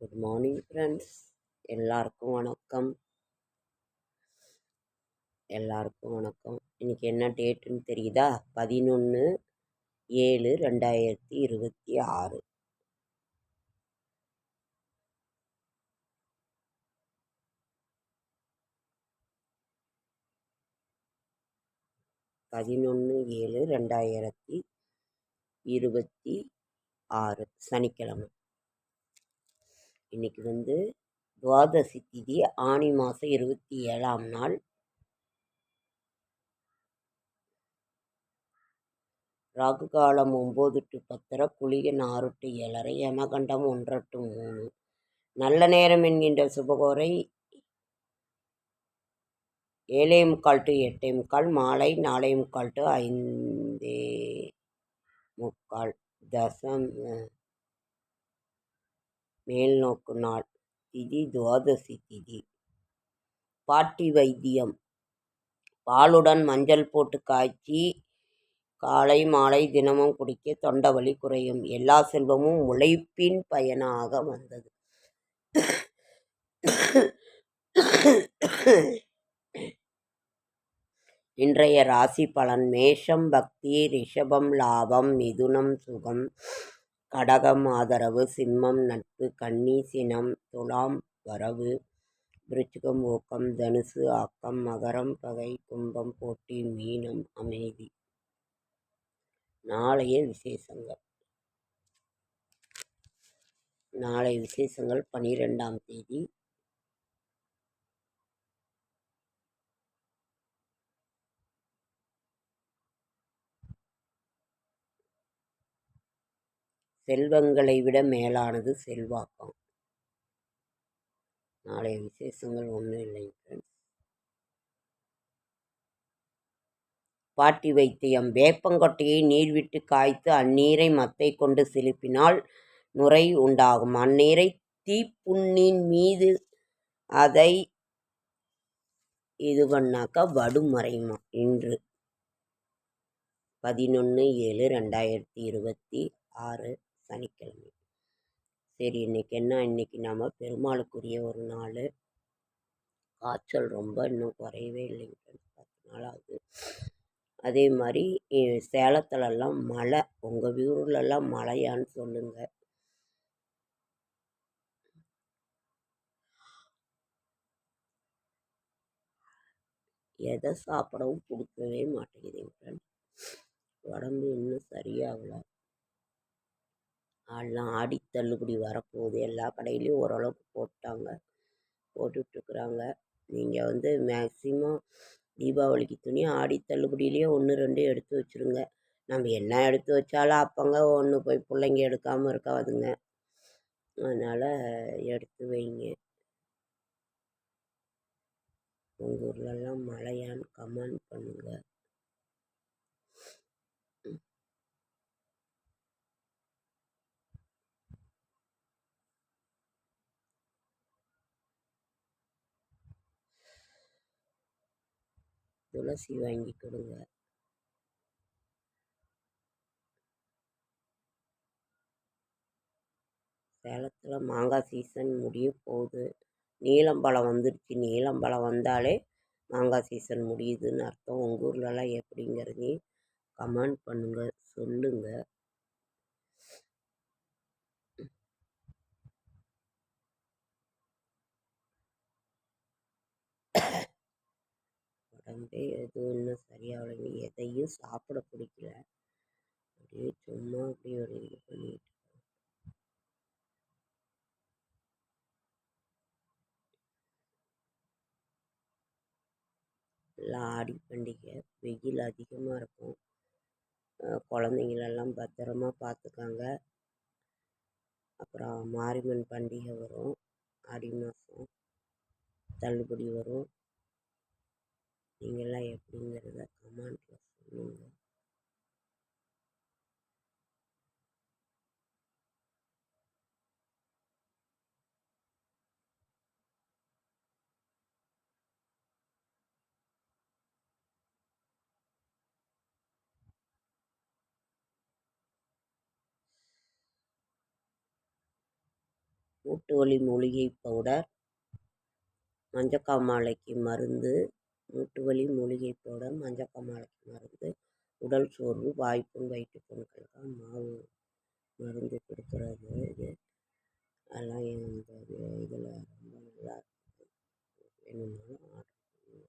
Good morning friends. எல்லாருக்கும் வணக்கம். இன்னைக்கு என்ன டேட்டுன்னு தெரியுதா? 11/7/2026. 11/7/2026 சனிக்கிழமை. இன்னைக்கு துவாதசி திதி, ஆனி மாதம் 27ஆம் நாள். ராகு காலம் 9 to 10, குளிகை 6 to 7, யமகண்டம் 1 to 3, நல்ல நேரம் என்கின்ற சுபகோரை 7:45 to 8:45, மாலை 4:45 to 5:45, தசம் மேல்நோக்கு நாள். திதி துவாதசி திதி. பாட்டி வைத்தியம். பாலுடன் மஞ்சள் போட்டு காய்ச்சி காலை மாலை தினமும் குடிக்க தொண்டவலி குறையும். எல்லா செல்வமும் உழைப்பின் பயனாக வந்தது. இன்றைய ராசி பலன். மேஷம் பக்தி, ரிஷபம் லாபம், மிதுனம் சுகம், கடகம் ஆதரவு, சிம்மம் நட்பு, கன்னி சினம், துலாம் வரவு, விருச்சிகம் ஊக்கம், தனுசு ஆக்கம், மகரம் பகை, கும்பம் போட்டி, மீனம் அமைதி. நாளைய விசேஷங்கள். 12ஆம் தேதி. செல்வங்களை விட மேலானது செல்வாக்கம். நாளைய விசேஷங்கள் ஒன்றும் இல்லைங்க ஃப்ரெண்ட்ஸ். பாட்டி வைத்தியம். வேப்பங்கொட்டையை நீர் விட்டு காய்த்து அந்நீரை மத்தை கொண்டு சிலுப்பினால் நுரை உண்டாகும். அந்நீரை தீப்புண்ணின் மீது அதை இது பண்ணாக்கா வடு மறையுமா. இன்று 11/7/2026 சனிக்கிழமை. சரி, இன்னைக்கு நாம் பெருமாளுக்குரிய ஒரு நாள். காய்ச்சல் ரொம்ப இன்னும் குறையவே இல்லைங்க ஃப்ரெண்ட்ஸ், 10 நாள் ஆகுது. அதே மாதிரி சேலத்துலலாம் மழை. உங்கள் ஊர்லலாம் மழையான்னு சொல்லுங்கள். எதை சாப்பிடவும் பிடிக்கவே மாட்டேங்குதுங்க ஃப்ரெண்ட்ஸ். உடம்பு இன்னும் சரியாகல. எல்லாம் ஆடி தள்ளுபடி வரப்போகுது. எல்லா கடையிலையும் ஓரளவுக்கு போட்டுட்ருக்குறாங்க. நீங்கள் மேக்சிமம் தீபாவளிக்கு துணி ஆடி தள்ளுபடியிலேயே 1, 2 எடுத்து வச்சுருங்க. நம்ம என்ன எடுத்து வச்சாலும் அப்பங்க ஒன்று போய் பிள்ளைங்க எடுக்காமல் இருக்காதுங்க. அதனால் எடுத்து வைங்க. உங்கள் ஊர்லலாம் மழையான்னு கமெண்ட் பண்ணுங்கள். துளசி வாங்கி கொடுங்க. சேலத்தில் மாங்காய் சீசன் முடிய போகுது. நீலம்பழம் வந்துருச்சு. நீலம்பழம் வந்தாலே மாங்காய் சீசன் முடியுதுன்னு அர்த்தம். உங்கள் ஊர்லலாம் எப்படிங்கிறதையும் கமெண்ட் பண்ணுங்கள், சொல்லுங்கள். உடம்பே எதுவும் இன்னும் சரியாகலைங்க. எதையும் சாப்பிட பிடிக்கல. அப்படியே சும்மா அப்படியே ஒரு இது பண்ணிட்டு எல்லாம். ஆடி பண்டிகை வெயில் அதிகமாக இருக்கும். குழந்தைங்களெல்லாம் பத்திரமா பார்த்துக்காங்க. அப்புறம் மாரியம்மன் பண்டிகை வரும். ஆடி மாதம் தள்ளுபடி வரும். நீங்கள்லாம் எப்படிங்கிறத கமெண்ட்டில் சொல்லுங்கள். மூட்டு வலி மூலிகை பவுடர், மஞ்சக்காமாலைக்கு மருந்து. மூட்டு வலி மூலிகை பவுடர், மஞ்சக்காமாலைக்கு மருந்து. உடல் சோர்வு, வாய்ப்புண், வயிற்றுப்புண்களுக்கு மாவு மருந்து கொடுக்குறது. இது அதெல்லாம் இந்த இதில் ரொம்ப நல்லா இருக்குது. வேணும்னாலும் ஆர்டர் பண்ணுங்க.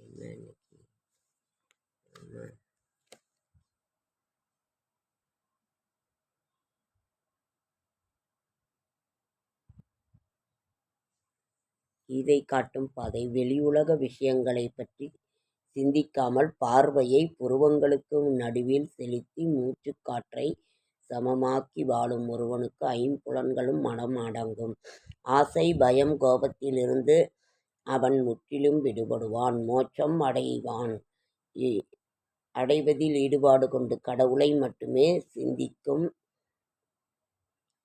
என்ன இன்னைக்கு நம்ம கீதை காட்டும் பாதை. வெளியுலக விஷயங்களைப் பற்றி சிந்திக்காமல் பார்வையை புருவங்களுக்கு நடுவில் செலுத்தி மூச்சுக் காற்றை சமமாக்கி வாழும் ஒருவனுக்கு ஐம்புலன்களும் மனம் அடங்கும். ஆசை, பயம், கோபத்திலிருந்து அவன் முற்றிலும் விடுபடுவான். மோட்சம் அடைவதில் ஈடுபாடு கொண்டு கடவுளை மட்டுமே சிந்திக்கும்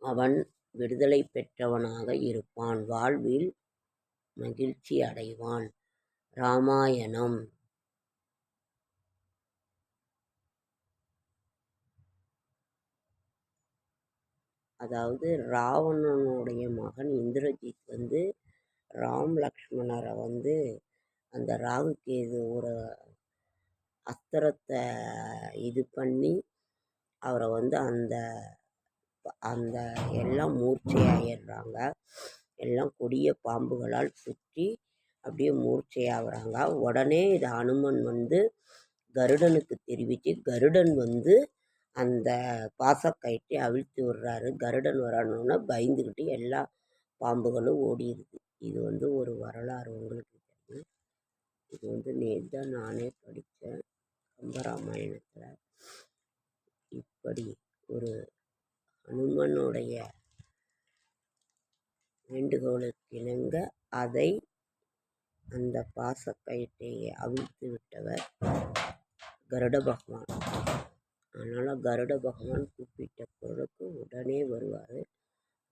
அவன் விடுதலை பெற்றவனாக இருப்பான். வாழ்வில் மகிழ்ச்சி அடைவான். இராமாயணம். அதாவது ராவணனுடைய மகன் இந்திரஜித் ராம் லக்ஷ்மணரை அந்த ராகுகேது ஒரு அஸ்திரத்தை இது பண்ணி அவரை அந்த அந்த எல்லாம் மூர்ச்சையாயிடுறாங்க. எல்லாம் கொடிய பாம்புகளால் சுற்றி அப்படியே மூர்ச்சையாகிறாங்க. உடனே இதை அனுமன் கருடனுக்கு தெரிவித்து கருடன் அந்த பாசக்கயிற்றை அவிழ்த்து விடுறாரு. கருடன் வரணுன்னா பயந்துக்கிட்டு எல்லா பாம்புகளும் ஓடிடுது. இது ஒரு வரலாறு உங்களுக்கு தெரியும். இது நேற்று தான் நானே படித்தேன் கம்பராமாயணத்தில். இப்படி ஒரு அனுமனுடைய வேண்டுகோளுக்கிணங்க அந்த பாசக்கயிற்றை அவிழ்த்து விட்டவர் கருட பகவான். அதனால் கருட பகவான் கூப்பிட்ட பொருளுக்கு உடனே வருவார்.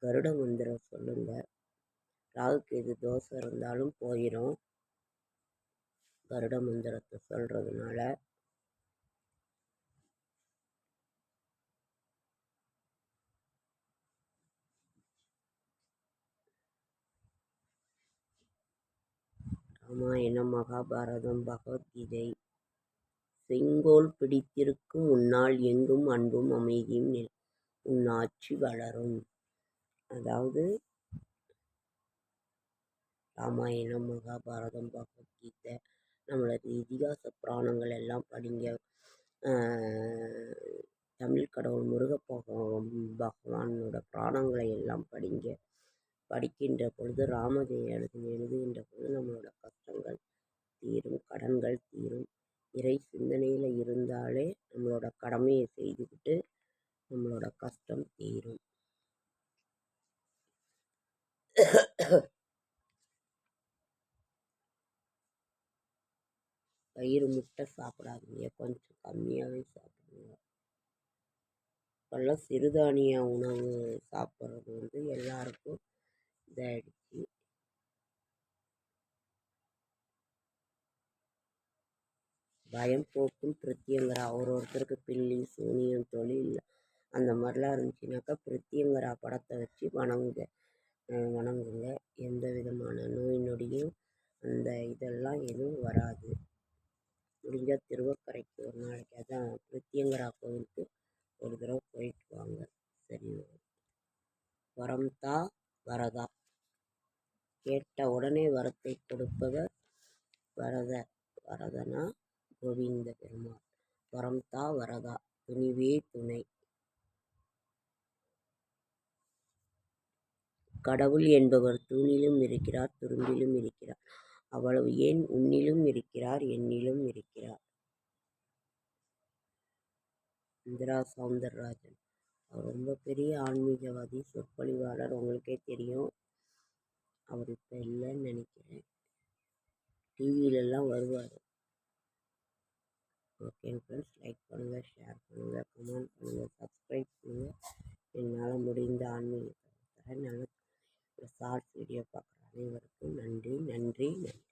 கருட மந்திரம் சொல்லுங்க. ராகுகேது தோசை இருந்தாலும் போயிடும் கருட மந்திரத்தை சொல்கிறதுனால. ராமாயணம், மகாபாரதம், பகவத்கீதை. செங்கோல் பிடித்திருக்கும் உன்னால் எங்கும் அன்பும் அமைதியும் உன் ஆட்சி வளரும். அதாவது ராமாயணம், மகாபாரதம், பகவத்கீதை, நம்மளோட இதிகாச புராணங்கள் எல்லாம் படிங்க. தமிழ் கடவுள் பகவானோட புராணங்களை எல்லாம் படிங்க. படிக்கின்ற பொழுது ராமஜெயம் எழுதுகின்ற பொழுது நம்மளோட கஷ்டங்கள் தீரும், கடன்கள் தீரும். இறை சிந்தனையில் இருந்தாலே நம்மளோட கடமையை செய்துக்கிட்டு நம்மளோட கஷ்டம் தீரும். பயிறு முட்டை சாப்பிடாதீங்க, கொஞ்சம் கம்மியாகவே சாப்பிடுங்க. இப்போல்லாம் சிறுதானிய உணவு சாப்பிட்றது எல்லாருக்கும் இதாகிடுச்சு. பயம் போக்கும் பிரித்தியங்கரா. ஒருத்தருக்கு பில்லி, சூனியம், தொழில் அந்த மாதிரிலாம் இருந்துச்சுனாக்கா பிரித்தியங்கரா படத்தை வச்சு வணங்குங்க. எந்த விதமான நோய் நொடியும் அந்த இதெல்லாம் எதுவும் வராது. முடிஞ்சால் திருவக்கரைக்கு ஒரு நாளைக்கு அதான் பிரித்தியங்கரா கோவிலுக்கு ஒரு தடவை போயிட்டு வாங்க. சரி. வரம்தா வரதா. கேட்ட உடனே வரத்தை கொடுப்பவர் வரதனா கோவிந்த பெருமாள். வரம்தா வரதா. துணிவே துணை. கடவுள் என்பவர் தூணிலும் இருக்கிறார், துரும்பிலும் இருக்கிறார். அவ்வளவு ஏன் உன்னிலும் இருக்கிறார், என்னிலும் இருக்கிறார். இந்திரா சௌந்தரராஜன். அவர் ரொம்ப பெரிய ஆன்மீகவாதி, சொற்பொழிவாளர். உங்களுக்கே தெரியும். அவர் இப்போ இல்லைன்னு நினைக்கிறேன். டிவியிலெல்லாம் வருவார். ஓகே ஃப்ரெண்ட்ஸ், லைக் பண்ணுங்கள், ஷேர் பண்ணுங்கள், கமெண்ட் பண்ணுங்கள், சப்ஸ்கிரைப் பண்ணுங்கள். என்னால் முடிந்த ஆன்மீகத்தை நல்ல ஷார்ட்ஸ் வீடியோ பார்க்குற அனைவருக்கும் நன்றி நன்றி நன்றி.